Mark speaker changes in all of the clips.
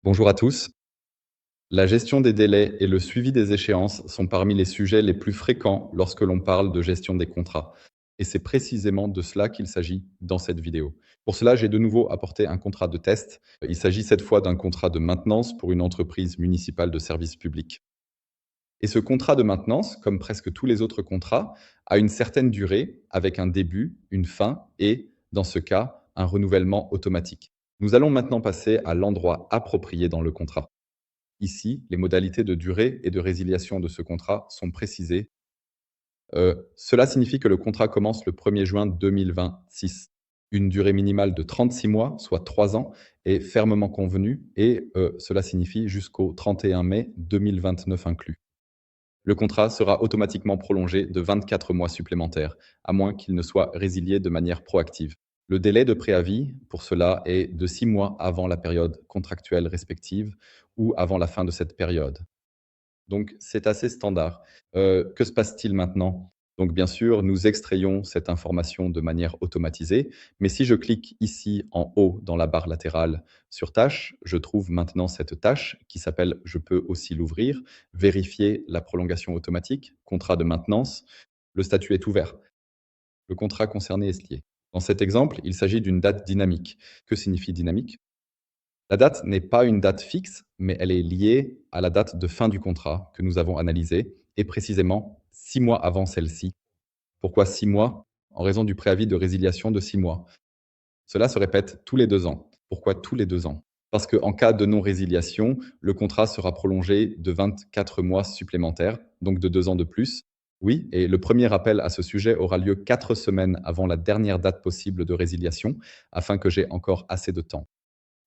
Speaker 1: Bonjour à tous. La gestion des délais et le suivi des échéances sont parmi les sujets les plus fréquents lorsque l'on parle de gestion des contrats. Et c'est précisément de cela qu'il s'agit dans cette vidéo. Pour cela, j'ai de nouveau apporté un contrat de test. Il s'agit cette fois d'un contrat de maintenance pour une entreprise municipale de service public. Et ce contrat de maintenance, comme presque tous les autres contrats, a une certaine durée avec un début, une fin et, dans ce cas, un renouvellement automatique. Nous allons maintenant passer à l'endroit approprié dans le contrat. Ici, les modalités de durée et de résiliation de ce contrat sont précisées. Cela signifie que le contrat commence le 1er juin 2026. Une durée minimale de 36 mois, soit 3 ans, est fermement convenue et cela signifie jusqu'au 31 mai 2029 inclus. Le contrat sera automatiquement prolongé de 24 mois supplémentaires, à moins qu'il ne soit résilié de manière proactive. Le délai de préavis, pour cela, est de 6 mois avant la période contractuelle respective ou avant la fin de cette période. Donc, c'est assez standard. Que se passe-t-il maintenant? Donc, bien sûr, nous extrayons cette information de manière automatisée, mais si je clique ici en haut dans la barre latérale sur tâches, je trouve maintenant cette tâche qui s'appelle, je peux aussi l'ouvrir, vérifier la prolongation automatique, contrat de maintenance. Le statut est ouvert. Le contrat concerné est lié. Dans cet exemple, il s'agit d'une date dynamique. Que signifie dynamique? La date n'est pas une date fixe, mais elle est liée à la date de fin du contrat que nous avons analysée, et précisément 6 mois avant celle-ci. Pourquoi 6 mois? En raison du préavis de résiliation de 6 mois. Cela se répète tous les 2 ans. Pourquoi tous les 2 ans? Parce qu'en cas de non-résiliation, le contrat sera prolongé de 24 mois supplémentaires, donc de 2 ans de plus. Oui, et le premier appel à ce sujet aura lieu 4 semaines avant la dernière date possible de résiliation, afin que j'ai encore assez de temps.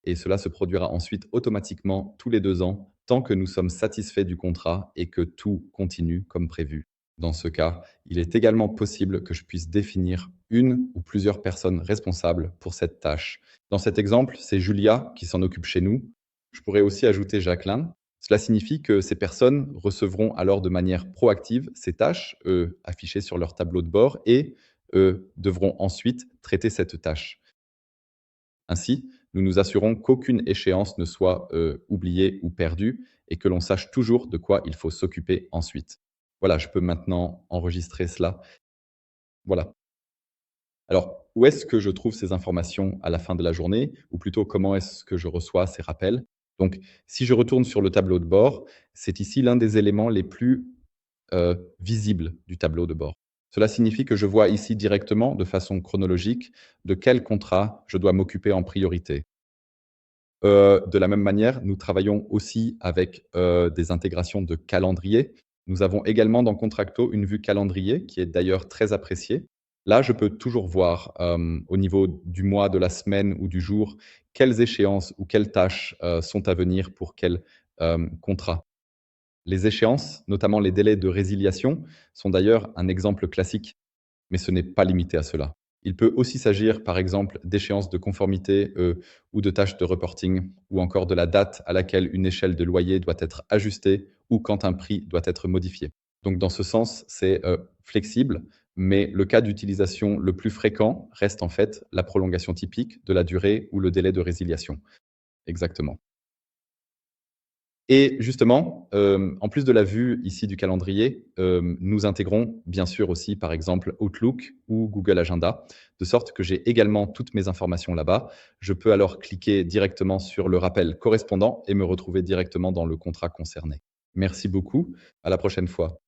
Speaker 1: Et cela se produira ensuite automatiquement tous les 2 ans, tant que nous sommes satisfaits du contrat et que tout continue comme prévu. Dans ce cas, il est également possible que je puisse définir une ou plusieurs personnes responsables pour cette tâche. Dans cet exemple, c'est Julia qui s'en occupe chez nous. Je pourrais aussi ajouter Jacqueline. Cela signifie que ces personnes recevront alors de manière proactive ces tâches, affichées sur leur tableau de bord et devront ensuite traiter cette tâche. Ainsi, nous nous assurons qu'aucune échéance ne soit, oubliée ou perdue et que l'on sache toujours de quoi il faut s'occuper ensuite. Voilà, je peux maintenant enregistrer cela. Voilà. Alors, où est-ce que je trouve ces informations à la fin de la journée? Ou plutôt, comment est-ce que je reçois ces rappels? Donc, si je retourne sur le tableau de bord, c'est ici l'un des éléments les plus, visibles du tableau de bord. Cela signifie que je vois ici directement, de façon chronologique, de quel contrat je dois m'occuper en priorité. De la même manière, nous travaillons aussi avec, des intégrations de calendrier. Nous avons également dans Contracto une vue calendrier qui est d'ailleurs très appréciée. Là, je peux toujours voir, au niveau du mois, de la semaine ou du jour, quelles échéances ou quelles tâches, sont à venir pour quel, contrat. Les échéances, notamment les délais de résiliation, sont d'ailleurs un exemple classique, mais ce n'est pas limité à cela. Il peut aussi s'agir, par exemple, d'échéances de conformité, ou de tâches de reporting, ou encore de la date à laquelle une échelle de loyer doit être ajustée ou quand un prix doit être modifié. Donc dans ce sens, c'est, flexible, mais le cas d'utilisation le plus fréquent reste en fait la prolongation typique de la durée ou le délai de résiliation. Exactement. Et justement, en plus de la vue ici du calendrier, nous intégrons bien sûr aussi, par exemple, Outlook ou Google Agenda, de sorte que j'ai également toutes mes informations là-bas. Je peux alors cliquer directement sur le rappel correspondant et me retrouver directement dans le contrat concerné. Merci beaucoup, à la prochaine fois.